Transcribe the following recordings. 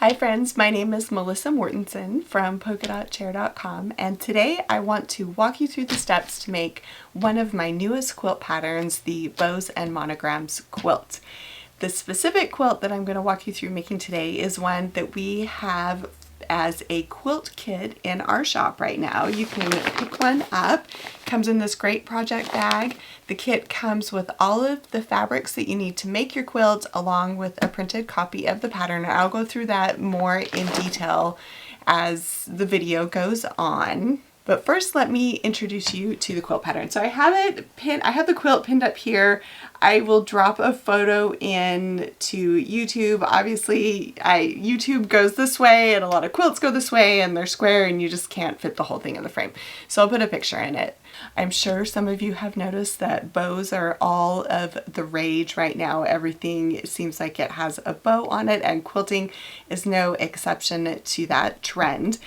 Hi friends, my name is Melissa Mortensen from polkadotchair.com, and today I want to walk you through the steps to make one of my newest quilt patterns, the Bows and Monograms quilt. The specific quilt that I'm going to walk you through making today is one that we have as a quilt kit in our shop right now. You can pick one up. It comes in this great project bag. The kit comes with all of the fabrics that you need to make your quilt, along with a printed copy of the pattern. I'll go through that more in detail as the video goes on. But first, let me introduce you to the quilt pattern. So I have it pinned, I have the quilt pinned up here. I will drop a photo in to YouTube. Obviously, YouTube goes this way and a lot of quilts go this way and they're square and you just can't fit the whole thing in the frame. So I'll put a picture in it. I'm sure some of you have noticed that bows are all of the rage right now. Everything seems like it has a bow on it, and quilting is no exception to that trend.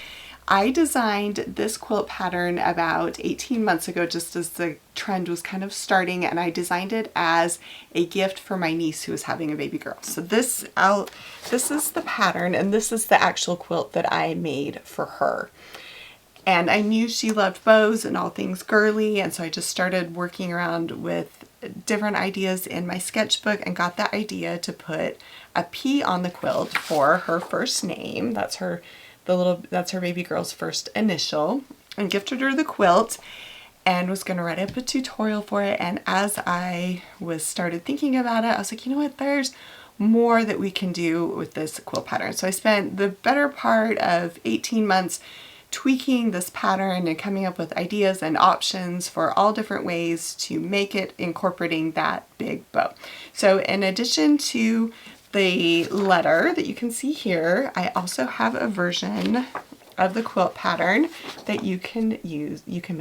I designed this quilt pattern about 18 months ago, just as the trend was kind of starting, and I designed it as a gift for my niece who is having a baby girl. So this is the pattern, and this is the actual quilt that I made for her. And I knew she loved bows and all things girly, and so I just started working around with different ideas in my sketchbook and got the idea to put a P on the quilt for her first name. That's her baby girl's first initial, and gifted her the quilt and was going to write up a tutorial for it. And as I started thinking about it, I was like, you know what, there's more that we can do with this quilt pattern. So I spent the better part of 18 months tweaking this pattern and coming up with ideas and options for all different ways to make it incorporating that big bow. So in addition to the letter that you can see here, I also have a version of the quilt pattern that you can use. You can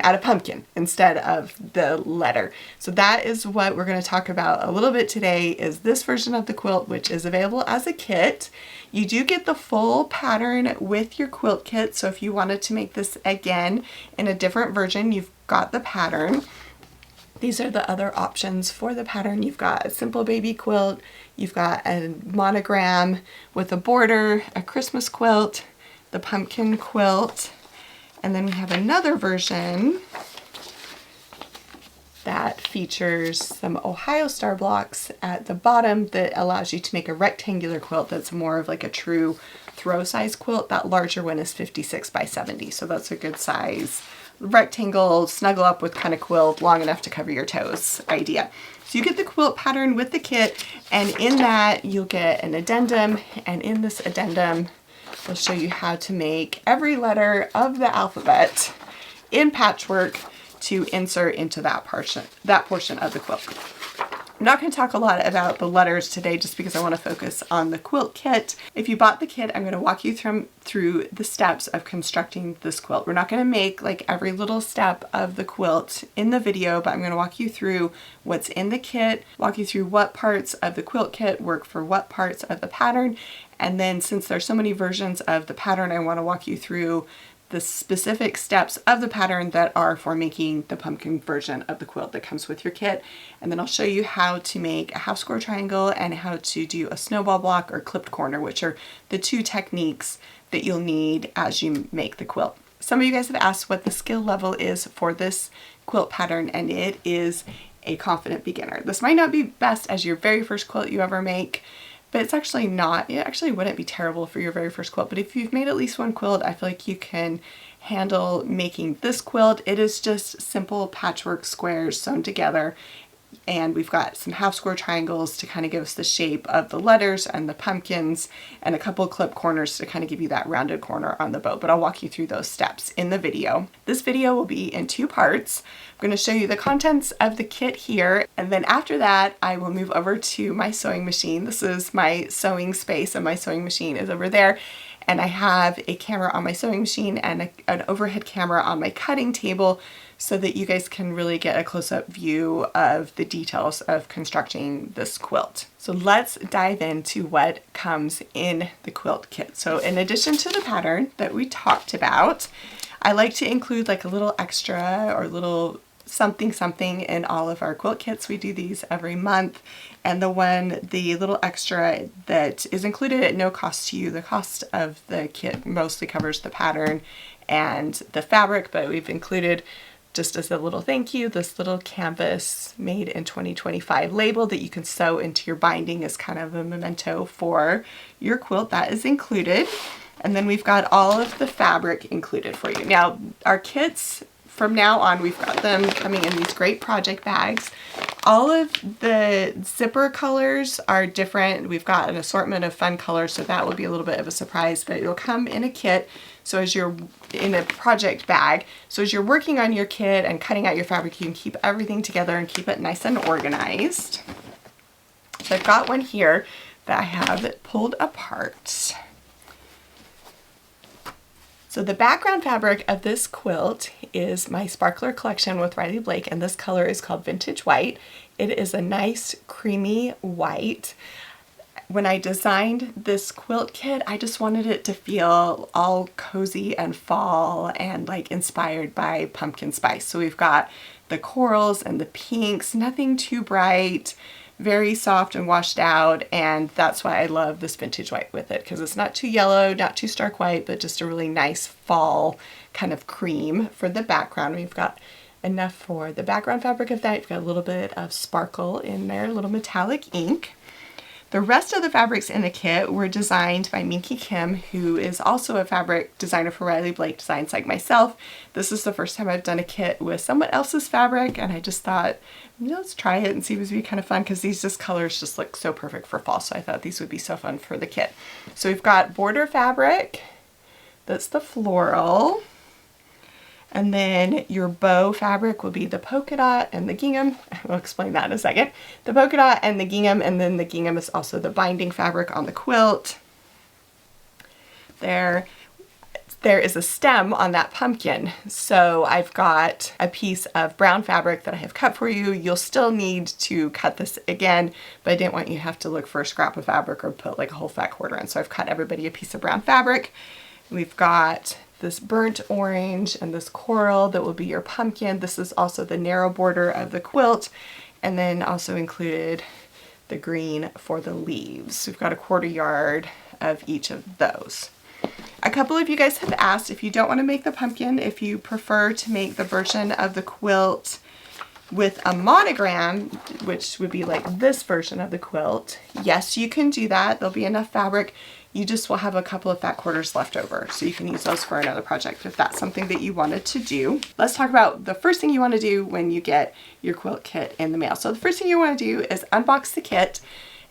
add a pumpkin instead of the letter. So that is what we're going to talk about a little bit today, is this version of the quilt, which is available as a kit. You do get the full pattern with your quilt kit. So if you wanted to make this again in a different version, you've got the pattern. These are the other options for the pattern. You've got a simple baby quilt, you've got a monogram with a border, a Christmas quilt, the pumpkin quilt, and then we have another version that features some Ohio Star blocks at the bottom that allows you to make a rectangular quilt that's more of like a true throw size quilt. That larger one is 56 by 70, so that's a good size rectangle, snuggle up with kind of quilt, long enough to cover your toes idea. So you get the quilt pattern with the kit, and in that you'll get an addendum, and in this addendum we'll show you how to make every letter of the alphabet in patchwork to insert into that portion of the quilt. I'm not going to talk a lot about the letters today just because I want to focus on the quilt kit. If you bought the kit, I'm going to walk you through the steps of constructing this quilt. We're not going to make like every little step of the quilt in the video, but I'm going to walk you through what's in the kit, walk you through what parts of the quilt kit work for what parts of the pattern, and then since there's so many versions of the pattern, I want to walk you through the specific steps of the pattern that are for making the pumpkin version of the quilt that comes with your kit. And then I'll show you how to make a half square triangle and how to do a snowball block or clipped corner, which are the two techniques that you'll need as you make the quilt. Some of you guys have asked what the skill level is for this quilt pattern, and it is a confident beginner. This might not be best as your very first quilt you ever make, but it's actually not. It actually wouldn't be terrible for your very first quilt, but if you've made at least one quilt, I feel like you can handle making this quilt. It is just simple patchwork squares sewn together, and we've got some half square triangles to kind of give us the shape of the letters and the pumpkins, and a couple of clip corners to kind of give you that rounded corner on the bow. But I'll walk you through those steps in the video. This video will be in two parts. I'm going to show you the contents of the kit here, and then after that I will move over to my sewing machine. This is my sewing space, and my sewing machine is over there, and I have a camera on my sewing machine and an overhead camera on my cutting table so that you guys can really get a close-up view of the details of constructing this quilt. So let's dive into what comes in the quilt kit. So in addition to the pattern that we talked about, I like to include like a little extra or little something something in all of our quilt kits. We do these every month, and the little extra that is included at no cost to you, the cost of the kit mostly covers the pattern and the fabric, but we've included, just as a little thank you, this little canvas made in 2025 label that you can sew into your binding as kind of a memento for your quilt. That is included. And then we've got all of the fabric included for you. Now, our kits, from now on, we've got them coming in these great project bags. All of the zipper colors are different. We've got an assortment of fun colors, so that will be a little bit of a surprise, but it'll come in a kit. So as you're in a project bag, so as you're working on your kit and cutting out your fabric, you can keep everything together and keep it nice and organized. So I've got one here that I have pulled apart. So the background fabric of this quilt is my Sparkler collection with Riley Blake, and this color is called Vintage White. It is a nice creamy white. When I designed this quilt kit, I just wanted it to feel all cozy and fall and like inspired by pumpkin spice. So we've got the corals and the pinks, nothing too bright, very soft and washed out, and that's why I love this vintage white with it, because it's not too yellow, not too stark white, but just a really nice fall kind of cream for the background. We've got enough for the background fabric of that. We've got a little bit of sparkle in there, a little metallic ink. The rest of the fabrics in the kit were designed by Minky Kim, who is also a fabric designer for Riley Blake Designs like myself. This is the first time I've done a kit with someone else's fabric, and I just thought, let's try it and see if it would be kind of fun, because these colors just look so perfect for fall, so I thought these would be so fun for the kit. So we've got border fabric, that's the floral. And then your bow fabric will be the polka dot and the gingham. We'll explain that in a second. The polka dot and the gingham, and then the gingham is also the binding fabric on the quilt. There is a stem on that pumpkin. So I've got a piece of brown fabric that I have cut for you. You'll still need to cut this again, but I didn't want you to have to look for a scrap of fabric or put like a whole fat quarter in. So I've cut everybody a piece of brown fabric. We've got this burnt orange and this coral that will be your pumpkin. This is also the narrow border of the quilt, and then also included the green for the leaves. We've got a 1/4 yard of each of those. A couple of you guys have asked if you don't want to make the pumpkin, if you prefer to make the version of the quilt with a monogram, which would be like this version of the quilt. Yes, you can do that. There'll be enough fabric. You just will have a couple of fat quarters left over, so you can use those for another project if that's something that you wanted to do. Let's talk about the first thing you want to do when you get your quilt kit in the mail. So the first thing you want to do is unbox the kit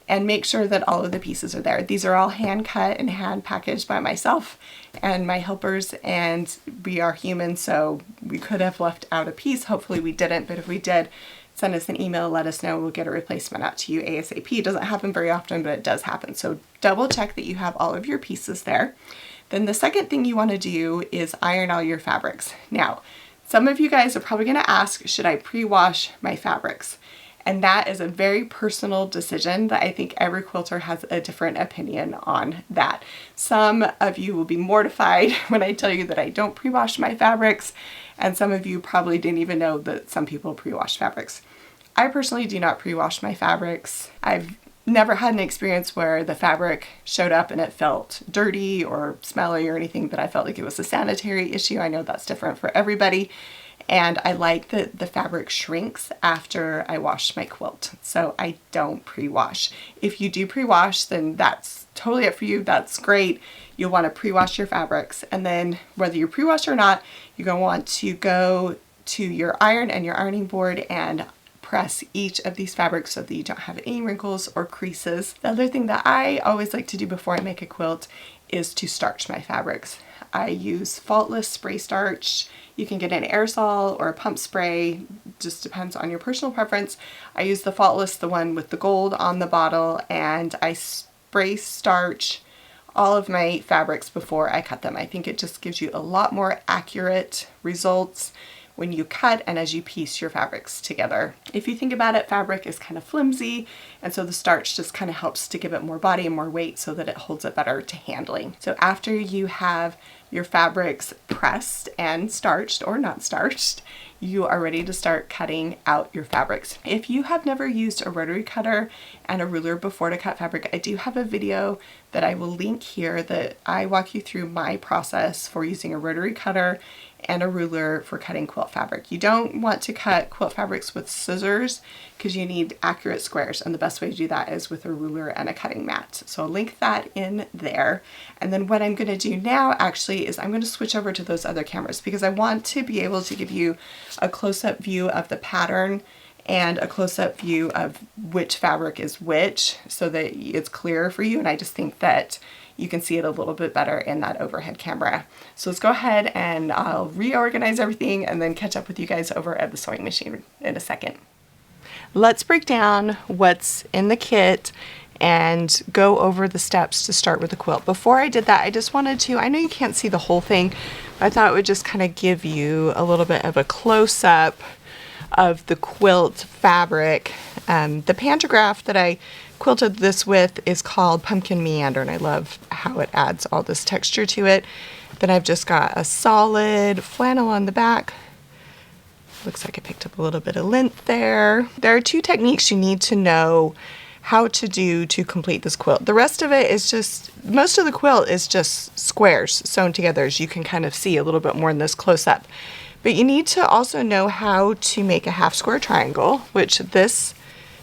and make sure that all of the pieces are there. These are all hand cut and hand packaged by myself and my helpers, and we are human, so we could have left out a piece. Hopefully we didn't, but if we did, send us an email, let us know, we'll get a replacement out to you ASAP. It doesn't happen very often, but it does happen. So double check that you have all of your pieces there. Then the second thing you want to do is iron all your fabrics. Now, some of you guys are probably going to ask, should I pre-wash my fabrics? And that is a very personal decision that I think every quilter has a different opinion on that. Some of you will be mortified when I tell you that I don't pre-wash my fabrics, and some of you probably didn't even know that some people pre-wash fabrics. I personally do not pre-wash my fabrics. I've never had an experience where the fabric showed up and it felt dirty or smelly or anything that I felt like it was a sanitary issue. I know that's different for everybody. And I like that the fabric shrinks after I wash my quilt. So I don't pre-wash. If you do pre-wash, then that's totally up for you. That's great. You'll want to pre-wash your fabrics. And then whether you pre-wash or not, you're going to want to go to your iron and your ironing board and press each of these fabrics so that you don't have any wrinkles or creases. The other thing that I always like to do before I make a quilt is to starch my fabrics. I use Faultless spray starch. You can get an aerosol or a pump spray, just depends on your personal preference. I use the Faultless, the one with the gold on the bottle, and I spray starch all of my fabrics before I cut them. I think it just gives you a lot more accurate results when you cut and as you piece your fabrics together. If you think about it, fabric is kind of flimsy, and so the starch just kind of helps to give it more body and more weight so that it holds it better to handling. So after you have your fabrics pressed and starched or not starched, you are ready to start cutting out your fabrics. If you have never used a rotary cutter and a ruler before to cut fabric, I do have a video that I will link here that I walk you through my process for using a rotary cutter and a ruler for cutting quilt fabric. You don't want to cut quilt fabrics with scissors because you need accurate squares, and the best way to do that is with a ruler and a cutting mat. So I'll link that in there. And then what I'm going to do now actually is I'm going to switch over to those other cameras because I want to be able to give you a close-up view of the pattern and a close-up view of which fabric is which so that it's clearer for you, and I just think that you can see it a little bit better in that overhead camera. So let's go ahead and I'll reorganize everything and then catch up with you guys over at the sewing machine in a second. Let's break down what's in the kit and go over the steps to start with the quilt. Before I did that, I just wanted to, I know you can't see the whole thing, but I thought it would just kind of give you a little bit of a close-up of the quilt fabric. The pantograph that I quilted this with is called Pumpkin Meander, and I love how it adds all this texture to it. Then I've just got a solid flannel on the back. Looks like I picked up a little bit of lint there. There are two techniques you need to know how to do to complete this quilt. The rest of it is just, most of the quilt is just squares sewn together, as you can kind of see a little bit more in this close-up. But you need to also know how to make a half square triangle, which this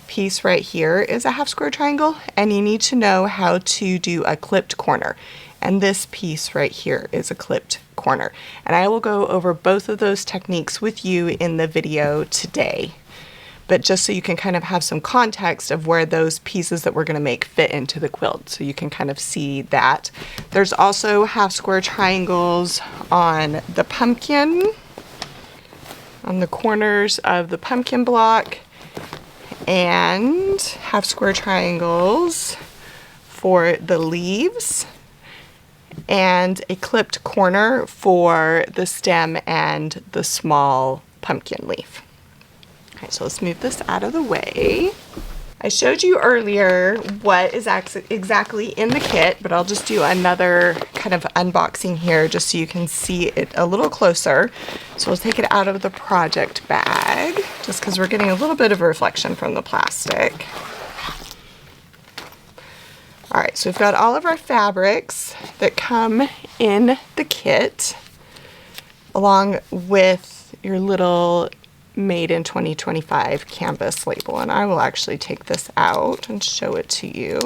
piece right here is a half square triangle, and you need to know how to do a clipped corner. And this piece right here is a clipped corner. And I will go over both of those techniques with you in the video today. But just so you can kind of have some context of where those pieces that we're going to make fit into the quilt, so you can kind of see that. There's also half square triangles on the pumpkin, on the corners of the pumpkin block, and half square triangles for the leaves, and a clipped corner for the stem and the small pumpkin leaf. Okay, so let's move this out of the way. I showed you earlier what is exactly in the kit, but I'll just do another kind of unboxing here just so you can see it a little closer. So we'll take it out of the project bag just because we're getting a little bit of a reflection from the plastic. All right, so we've got all of our fabrics that come in the kit along with your little Made in 2025 canvas label, and I will actually take this out and show it to you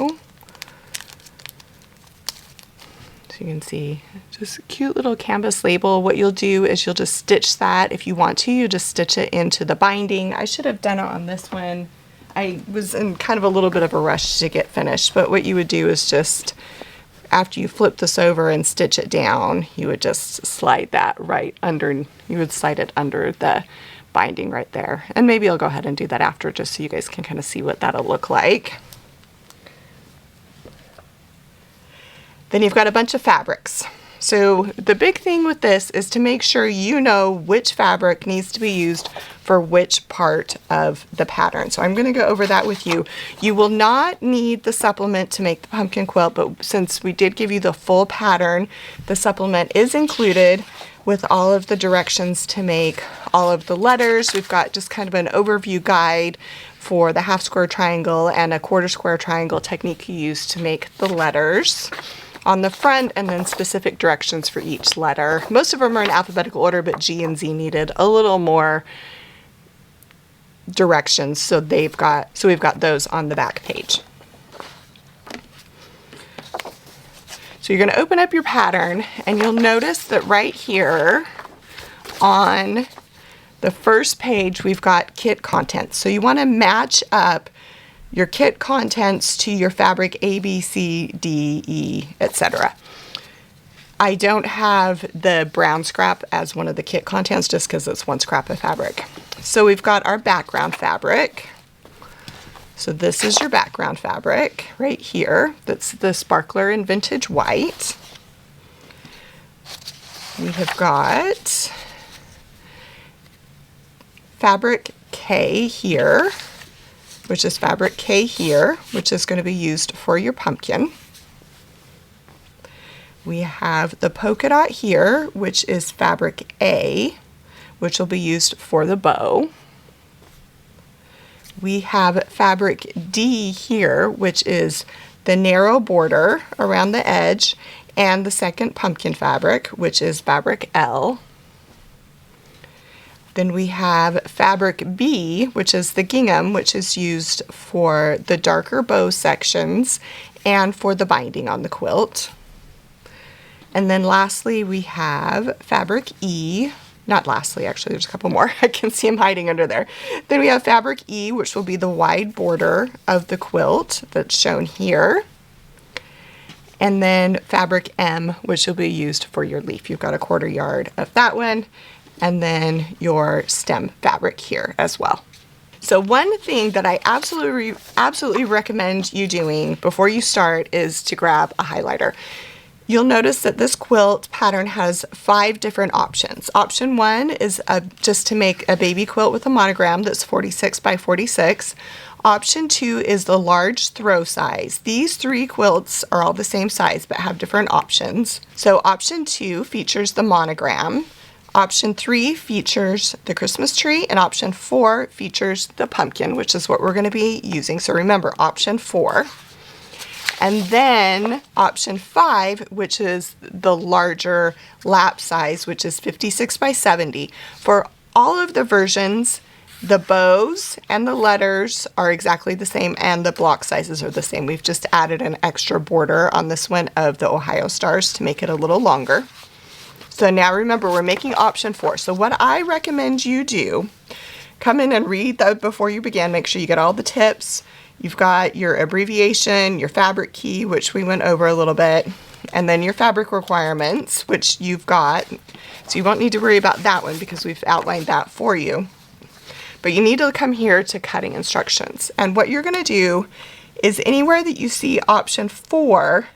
so you can see just a cute little canvas label. What you'll do is you'll just stitch that. If you want to, you just stitch it into the binding. I should have done it on this one. I was in kind of a little bit of a rush to get finished, but what you would do is just, after you flip this over and stitch it down, you would just slide that right under, you would slide it under the binding right there. And maybe I'll go ahead and do that after just so you guys can kind of see what that'll look like. Then you've got a bunch of fabrics. So the big thing with this is to make sure you know which fabric needs to be used for which part of the pattern. So I'm going to go over that with you. You will not need the supplement to make the pumpkin quilt, but since we did give you the full pattern, the supplement is included with all of the directions to make all of the letters. We've got just kind of an overview guide for the half square triangle and a quarter square triangle technique you use to make the letters on the front, and then specific directions for each letter. Most of them are in alphabetical order, but G and Z needed a little more directions, so we've got those on the back page. So you're going to open up your pattern, and you'll notice that right here on the first page we've got kit contents. So you want to match up your kit contents to your fabric A, B, C, D, E, etc. I don't have the brown scrap as one of the kit contents just because it's one scrap of fabric. So we've got our background fabric. So this is your background fabric right here. That's the sparkler in vintage white. We have got fabric K here, which is fabric K here, which is going to be used for your pumpkin. We have the polka dot here, which is fabric A, which will be used for the bow. We have fabric D here, which is the narrow border around the edge, and the second pumpkin fabric, which is fabric L. Then we have fabric B, which is the gingham, which is used for the darker bow sections and for the binding on the quilt. And then lastly, we have fabric E. Not lastly, actually, there's a couple more. I can see them hiding under there. Then we have fabric E, which will be the wide border of the quilt that's shown here. And then fabric M, which will be used for your leaf. You've got a 1/4 yard of that one, and then your stem fabric here as well. So one thing that I absolutely recommend you doing before you start is to grab a highlighter. You'll notice that this quilt pattern has 5 different options. Option 1 is just to make a baby quilt with a monogram that's 46 by 46. Option 2 is the large throw size. These 3 quilts are all the same size but have different options. So option 2 features the monogram. Option 3 features the Christmas tree, and option 4 features the pumpkin, which is what we're going to be using. So remember, option 4. And then option 5, which is the larger lap size, which is 56 by 70. For all of the versions, the bows and the letters are exactly the same, and the block sizes are the same. We've just added an extra border on this one of the Ohio stars to make it a little longer. So now remember, we're making option 4. So what I recommend you do, come in and read that before you begin. Make sure you get all the tips. You've got your abbreviation, your fabric key, which we went over a little bit, and then your fabric requirements, which you've got. So you won't need to worry about that one because we've outlined that for you. But you need to come here to cutting instructions. And what you're going to do is anywhere that you see option 4,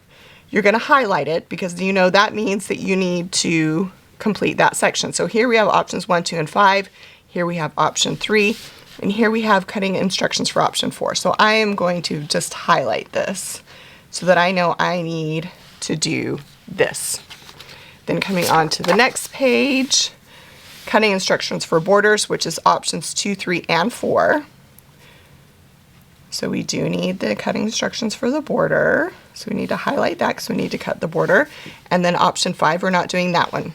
you're going to highlight it because you know that means that you need to complete that section. So here we have options 1, 2, and 5. Here we have option 3. And here we have cutting instructions for option 4. So I am going to just highlight this so that I know I need to do this. Then coming on to the next page, cutting instructions for borders, which is options 2, 3, and 4. So we do need the cutting instructions for the border. So we need to highlight that because we need to cut the border. And then option 5, we're not doing that one.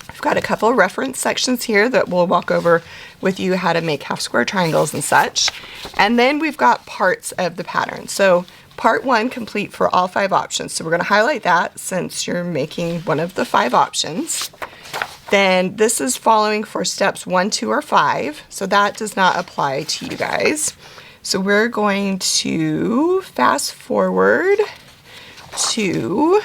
I've got a couple of reference sections here that we'll walk over with you how to make half square triangles and such. And then we've got parts of the pattern. So part 1 complete for all 5 options. So we're going to highlight that since you're making one of the 5 options. Then this is following for steps 1, 2, or 5. So that does not apply to you guys. So we're going to fast forward to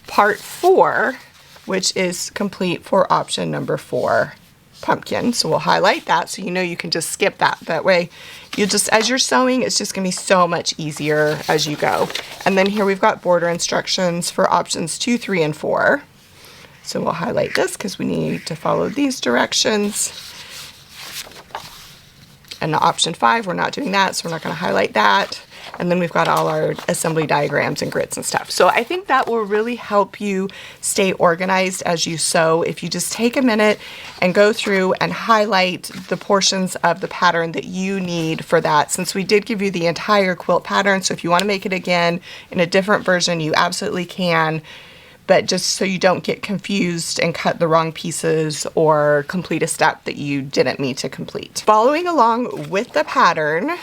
part 4, which is complete for option number 4, pumpkin. So we'll highlight that so you know you can just skip that. That way you just, as you're sewing, it's just gonna be so much easier as you go. And then here we've got border instructions for options 2, 3, and 4. So we'll highlight this because we need to follow these directions. And option 5, we're not doing that, so we're not gonna highlight that. And then we've got all our assembly diagrams and grids and stuff. So I think that will really help you stay organized as you sew if you just take a minute and go through and highlight the portions of the pattern that you need for that, since we did give you the entire quilt pattern. So if you want to make it again in a different version, you absolutely can. But just so you don't get confused and cut the wrong pieces or complete a step that you didn't mean to complete. Following along with the pattern,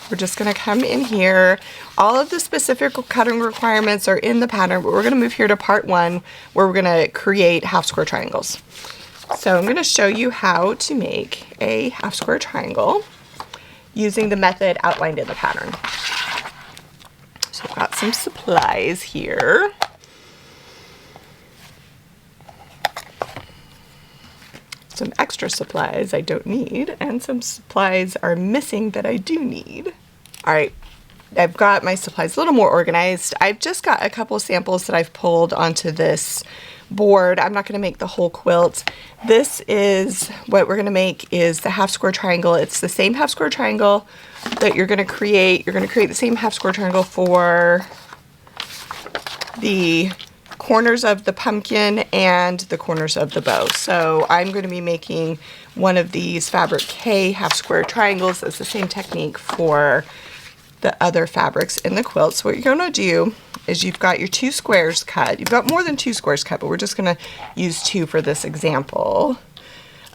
we're just going to come in here. All of the specific cutting requirements are in the pattern, but we're going to move here to part 1 where we're going to create half square triangles. So I'm going to show you how to make a half square triangle using the method outlined in the pattern. So I've got some supplies here. Some extra supplies I don't need, and some supplies are missing that I do need. All right, I've got my supplies a little more organized. I've just got a couple samples that I've pulled onto this board. I'm not going to make the whole quilt. This is what we're going to make is the half square triangle. It's the same half square triangle that you're going to create. You're going to create the same half square triangle for the corners of the pumpkin and the corners of the bow. So I'm going to be making one of these fabric K half square triangles. It's the same technique for the other fabrics in the quilt. So what you're going to do is you've got your 2 squares cut. You've got more than 2 squares cut, but we're just going to use 2 for this example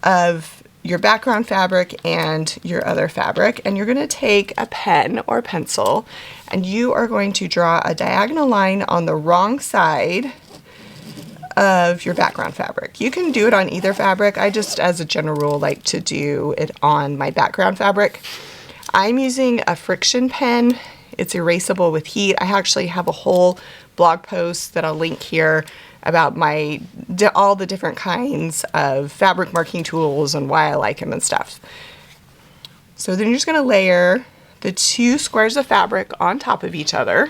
of your background fabric and your other fabric. And you're going to take a pen or pencil and you are going to draw a diagonal line on the wrong side of your background fabric. You can do it on either fabric. I just, as a general rule, like to do it on my background fabric. I'm using a friction pen. It's erasable with heat. I actually have a whole blog post that I'll link here about all the different kinds of fabric marking tools and why I like them and stuff. So then you're just going to layer the 2 squares of fabric on top of each other.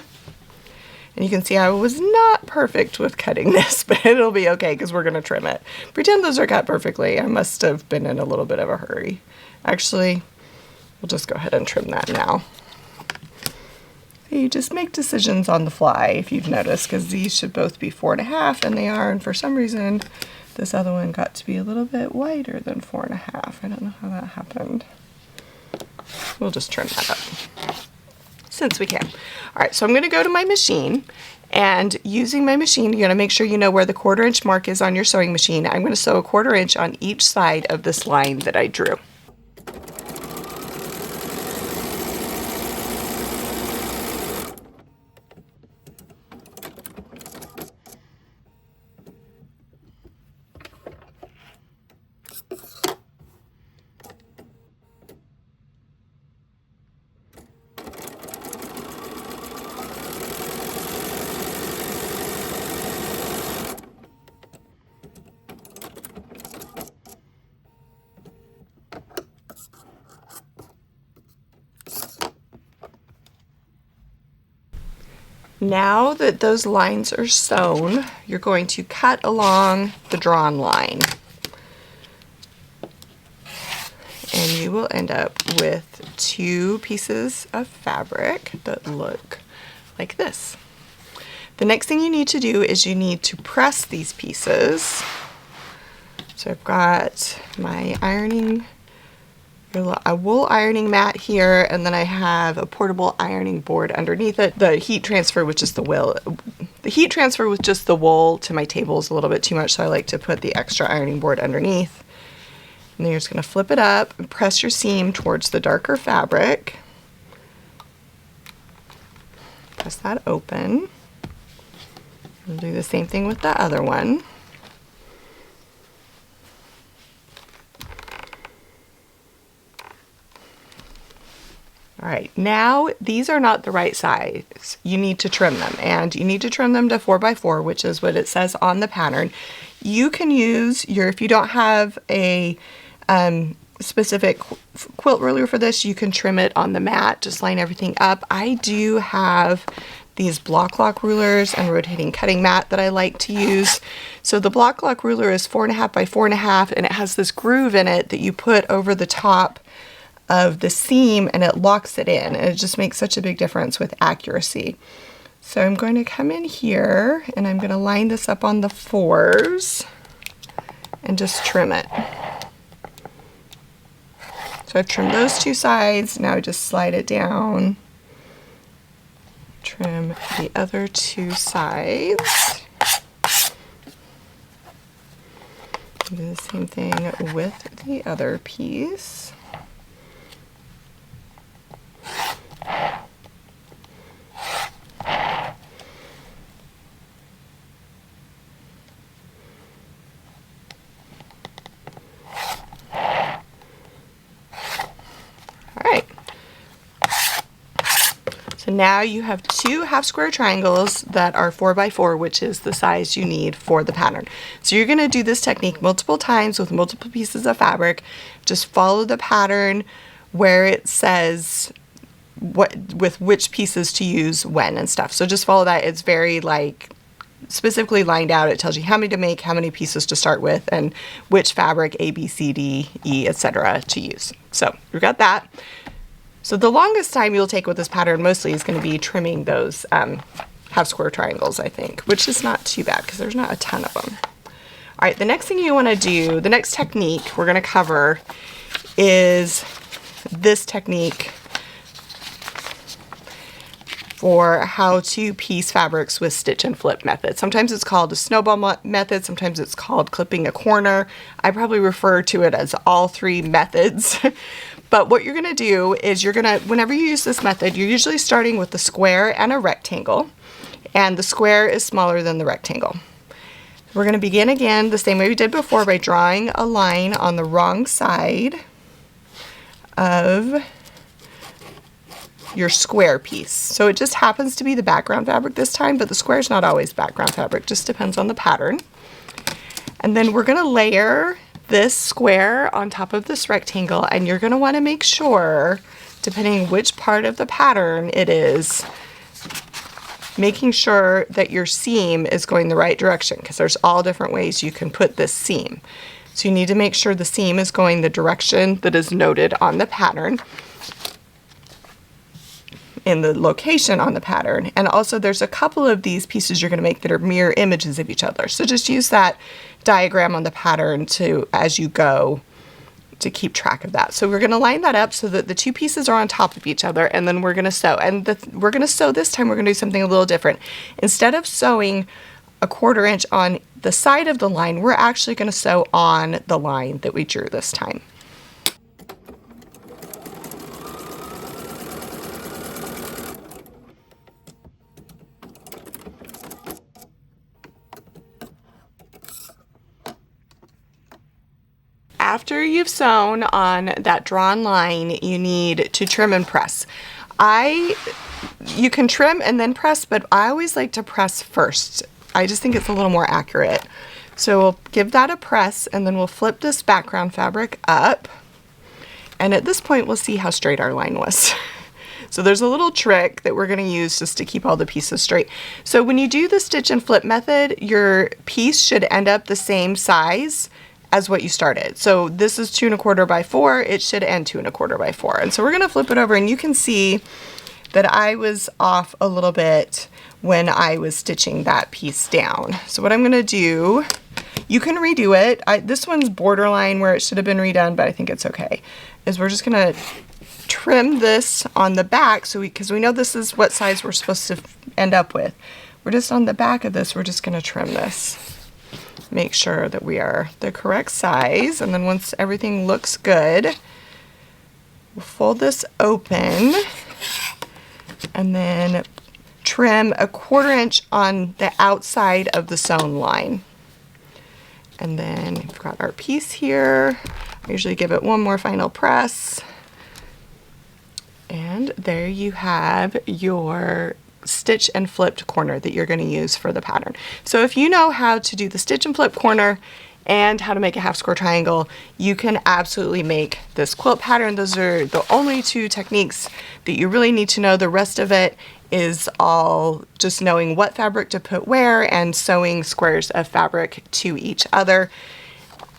And you can see I was not perfect with cutting this, but it'll be okay because we're going to trim it. Pretend those are cut perfectly. I must have been in a little bit of a hurry. Actually, we'll just go ahead and trim that now. You just make decisions on the fly, if you've noticed, because these should both be 4.5, and they are, and for some reason this other one got to be a little bit wider than 4.5. I don't know how that happened. We'll just trim that up since we can. All right, so I'm going to go to my machine, and using my machine, you're going to make sure you know where the 1/4 inch mark is on your sewing machine. I'm going to sew a 1/4 inch on each side of this line that I drew. Now that those lines are sewn, you're going to cut along the drawn line. And you will end up with 2 pieces of fabric that look like this. The next thing you need to do is you need to press these pieces. So I've got my a wool ironing mat here, and then I have a portable ironing board underneath it. The heat transfer with just the wool. The heat transfer with just the wool to my table is a little bit too much, so I like to put the extra ironing board underneath. And then you're just going to flip it up and press your seam towards the darker fabric. Press that open. We'll do the same thing with the other one. All right, now these are not the right size. You need to trim them, and you need to trim them to 4x4, which is what it says on the pattern. You can use if you don't have a specific quilt ruler for this, you can trim it on the mat, just line everything up. I do have these block lock rulers and rotating cutting mat that I like to use. So the block lock ruler is 4.5 by 4.5, and it has this groove in it that you put over the top of the seam and it locks it in, and it just makes such a big difference with accuracy. So I'm going to come in here and I'm going to line this up on the 4s and just trim it. So I've trimmed those 2 sides. Now I just slide it down, trim the other 2 sides. Do the same thing with the other piece. Now you have 2 half square triangles that are 4x4, which is the size you need for the pattern. So you're going to do this technique multiple times with multiple pieces of fabric. Just follow the pattern where it says with which pieces to use when and stuff. So just follow that. It's very specifically lined out. It tells you how many to make, how many pieces to start with, and which fabric A, B, C, D, E, etc. to use. So we've got that. So the longest time you'll take with this pattern mostly is going to be trimming those half square triangles, I think, which is not too bad because there's not a ton of them. All right, the next thing you want to do, the next technique we're going to cover is this technique for how to piece fabrics with stitch and flip method. Sometimes it's called a snowball method, sometimes it's called clipping a corner. I probably refer to it as all three methods. But what you're gonna do is whenever you use this method, you're usually starting with a square and a rectangle, and the square is smaller than the rectangle. We're gonna begin again the same way we did before by drawing a line on the wrong side of your square piece. So it just happens to be the background fabric this time, but the square is not always background fabric, just depends on the pattern. And then we're gonna layer this square on top of this rectangle, and you're gonna wanna make sure, depending which part of the pattern it is, making sure that your seam is going the right direction, because there's all different ways you can put this seam. So you need to make sure the seam is going the direction that is noted on the pattern, in the location on the pattern. And also there's a couple of these pieces you're going to make that are mirror images of each other. So just use that diagram on the pattern as you go to keep track of that. So we're going to line that up so that the two pieces are on top of each other, and then we're going to sew. And we're going to sew this time, we're going to do something a little different. Instead of sewing a 1/4 inch on the side of the line, we're actually going to sew on the line that we drew this time. After you've sewn on that drawn line, you need to trim and press. You can trim and then press, but I always like to press first. I just think it's a little more accurate. So we'll give that a press, and then we'll flip this background fabric up. And at this point, we'll see how straight our line was. So there's a little trick that we're going to use just to keep all the pieces straight. So when you do the stitch and flip method, your piece should end up the same size as what you started. So this is 2 1/4 by 4, it should end 2 1/4 by 4. And so we're gonna flip it over, and you can see that I was off a little bit when I was stitching that piece down. So what I'm gonna do, you can redo it. This one's borderline where it should have been redone, but I think it's okay, is we're just gonna trim this on the back, because we know this is what size we're supposed to end up with. We're just on the back of this, we're just gonna trim this. Make sure that we are the correct size, and then once everything looks good, we'll fold this open and then trim a 1/4 inch on the outside of the sewn line. And then we've got our piece here. I usually give it one more final press, and there you have your stitch and flipped corner that you're going to use for the pattern. So if you know how to do the stitch and flip corner and how to make a half square triangle, you can absolutely make this quilt pattern. Those are the only two techniques that you really need to know. The rest of it is all just knowing what fabric to put where and sewing squares of fabric to each other.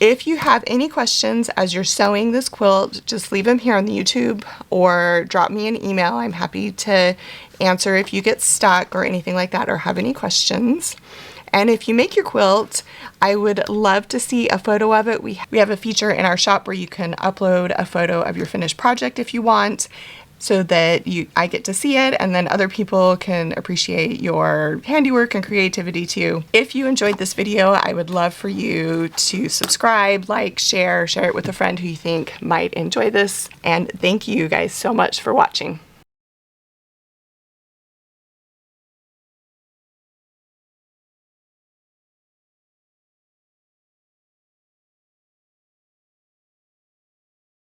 If you have any questions as you're sewing this quilt, just leave them here on the YouTube or drop me an email. I'm happy to answer if you get stuck or anything like that or have any questions. And if you make your quilt, I would love to see a photo of it. We have a feature in our shop where you can upload a photo of your finished project if you want, so that I get to see it, and then other people can appreciate your handiwork and creativity too. If you enjoyed this video, I would love for you to subscribe, like, share it with a friend who you think might enjoy this. And thank you guys so much for watching.